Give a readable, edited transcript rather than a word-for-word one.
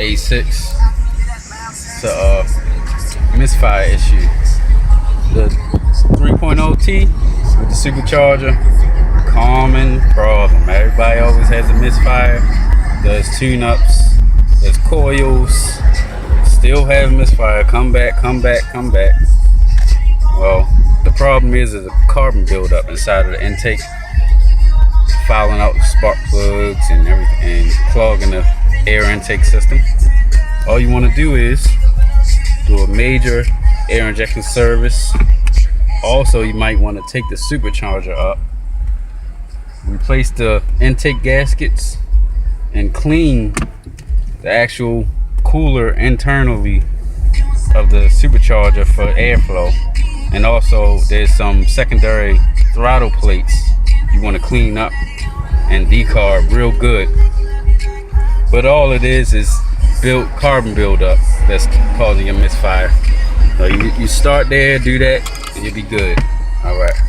A6. It's a misfire issue. The 3.0T with the supercharger, common problem. Everybody always has a misfire. Does tune-ups, does coils, still have misfire. Come back. Well, the problem is a carbon buildup inside of the intake, fouling out the spark plugs and everything, and clogging the air intake system. All you want to do is do a major air injection service. Also, you might want to take the supercharger up, replace the intake gaskets, and clean the actual cooler internally of the supercharger for airflow. And also there's some secondary throttle plates you want to clean up and decarb real good. But all it is carbon buildup that's causing a misfire. So you start there, do that, and you'll be good. All right.